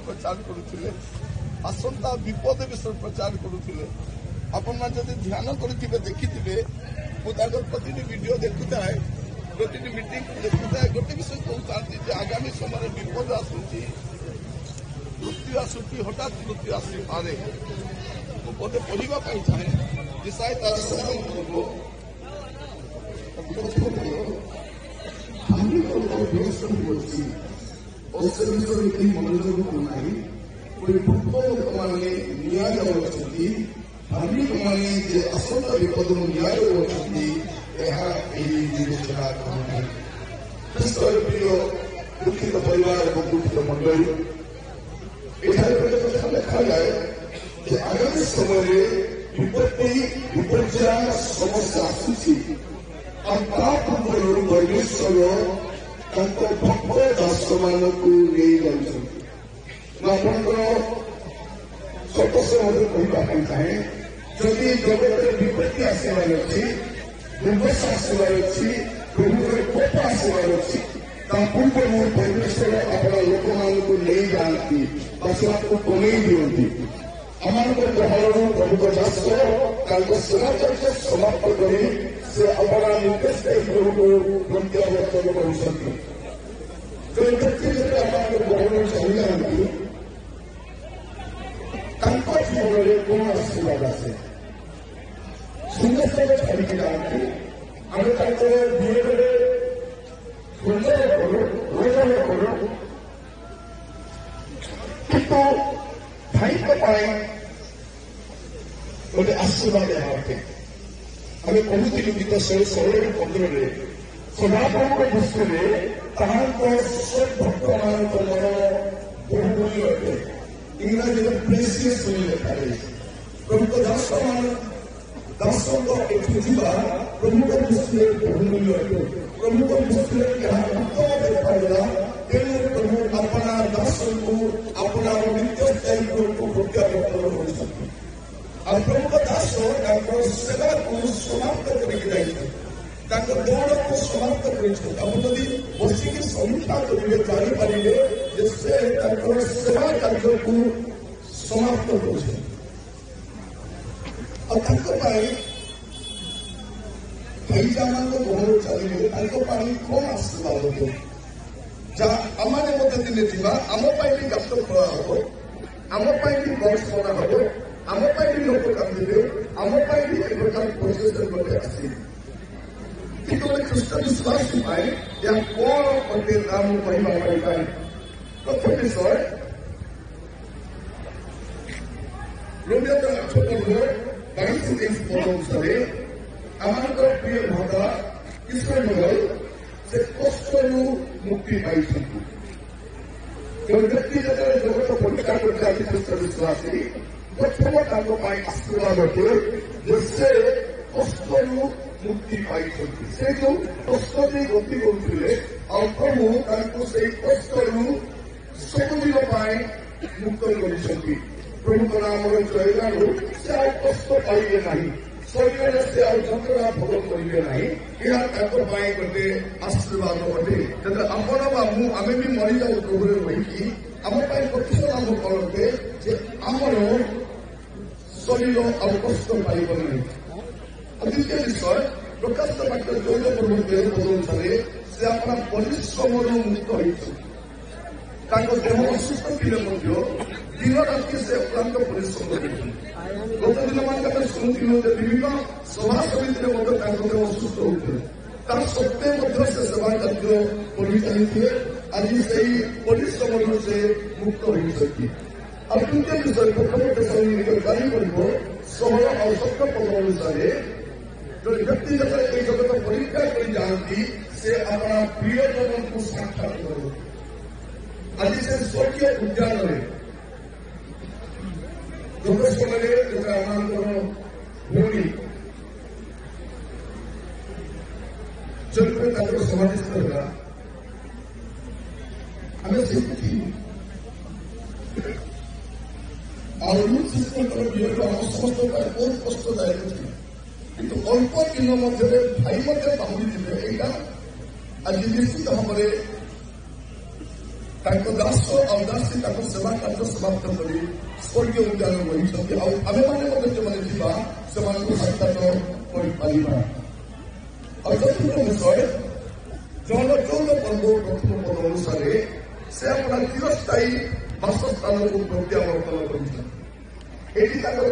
प्रचार करुले आसंता विपद विषय प्रचार करुले आपण जब ध्यान करेंगे देखिथे मुझे प्रति वीडियो देखुता है प्रति मीटिंग देखुता है गोटे विषय कहते आगामी समय विपद आसूची मृत्यु आसूची हठात मृत्यु आसपे मुझे पढ़ाई चाहे दिशाए तार मनोजोग करना भूत लोक मैंने धार्मिक मैंने आसंता विपद विवेचना करना प्रिय दुखित परिवार और दुखित मंडली कथा लिखा जाए आगामी समय विपत्ति विपर्या समस्या आसूची परमेश्वर भक्त दास मान सतर्क चाहे जदि जगत विपत्ति आसबार अच्छी दुर्दशा आसबार अच्छी प्रभुर कोप आसबार अच्छी पूर्व परमेश्वर अपना लोक मानक नहीं जाती को कमे दिखती आम गहर प्रभुक दास सेवाचर्य समाप्त कर अपना निर्देश प्रभु प्रत्यावर्तन कर चाहिए जीवन में कौन आशीर्वाद आसे सुंदर छाड़ी जाती आम धीरे धीरे रोजन करूँ किंतु भाई गोटे आशीर्वाद आते आम कहूलु गीत 16-15 सदाप्रभु दृष्टि में भक्त मान बहुमूल्य अटे इंग्राजी में प्रेसियस लिखा प्रभुक दास प्रमुख दृष्टि बहुमूल्य अटे प्रमुख दृष्टि देखा प्रभु अपना दास को अपना नित्य दायित्व को प्रत्यावर्तन कर प्रमुख दास सेवा को समाप्त करके दौड़ को समाप्त कर बसिक समीक्षा करेंगे जापारे से सेवा कार्य को समाप्त कर भाईजा मान घर चलिए कौन आशीर्वाद हो आम दिने जावा आमपाई भी गात खोला हम आमपाई भी बस बना हम आमपाई भी लोक कांदे आमपाई भी एक प्रकार प्रोसेसन आसे कि ख्रीष्ट विश्वासी या कौन मत नाम कहना प्रथम विषय रोमियो 8:22-23 अनुसार आम प्रिय भ्राता ईश्वर मंगल से कष्ट मुक्ति पाई व्यक्ति जगत परीक्षा कर ख्रीष्ट विश्वासी प्रथम आशीर्वाद अटे से कष्ट मुक्ति पाई से जो कष्ट गति करुले प्रभु से कष्ट सबुदिन मुक्त कर प्रभुक नाम जयगारू से आ कष्ट पाइबे ना शरीर से आंत्रणा भोग करेंगे ना यह गोटे आशीर्वाद अटे आपण आम भी मरी जाऊ प्रभु रही आम प्रतिशत आम करते आमर शरीर आ कष्ट पाइब ना द्वितीय विषय प्रकाश वाक्य 14 अनुसार से अपना परिश्रम मुक्त होती देह असुस्थ थे दिन राति से अक्लांत परिश्रम कर गत दिन मान शुणुलु विभिन्न सभा समिति में देह असुस्थ होते सत्वे से सेवा कार्य कर चलते आज से परिश्रम से मुक्त होती तृतीय विषय प्रथम गाड़ी कर 16 और 17 पद अनुसार जो व्यक्ति जब जगत परीक्षा कर जाती से अपना प्रियजन को साक्षात कर आज से स्वर्गीय उद्यान में दुख समय भूमि जब समाधिस्थ होगा हमें शिखी और वियोग समस्त बहुत कष्टदायक थी किंतु अल्प दिन मध्य भाई बाहुरी थे यहाँ आज निश्चित भाव में ଦାସ ଆଉ ଦାସୀ ତାଙ୍କ ସେବା କାର୍ଯ୍ୟ ସମାପ୍ତ କରି ସ୍ୱର୍ଗୀୟ ଉଦ୍ୟାନ ବହିଛନ୍ତି। ଆଉ ଆମେମାନେ ମଧ୍ୟ ଯେଉଁମାନେ ଥିବା ସେମାନଙ୍କୁ ସାକ୍ଷାତ କରିପାରିବା। ଆଉ ଚତୁର୍ଥ ବିଷୟ ଜଳ ଚୌଦ ପର୍ବ ପ୍ରଥମ ପଦ ଅନୁସାରେ ସେ ଆପଣ ଚିରସ୍ଥାୟୀ ବାସସ୍ଥାନକୁ ପ୍ରତ୍ୟାବର୍ତ୍ତନ କରିଛନ୍ତି। ଏଠି ତାଙ୍କର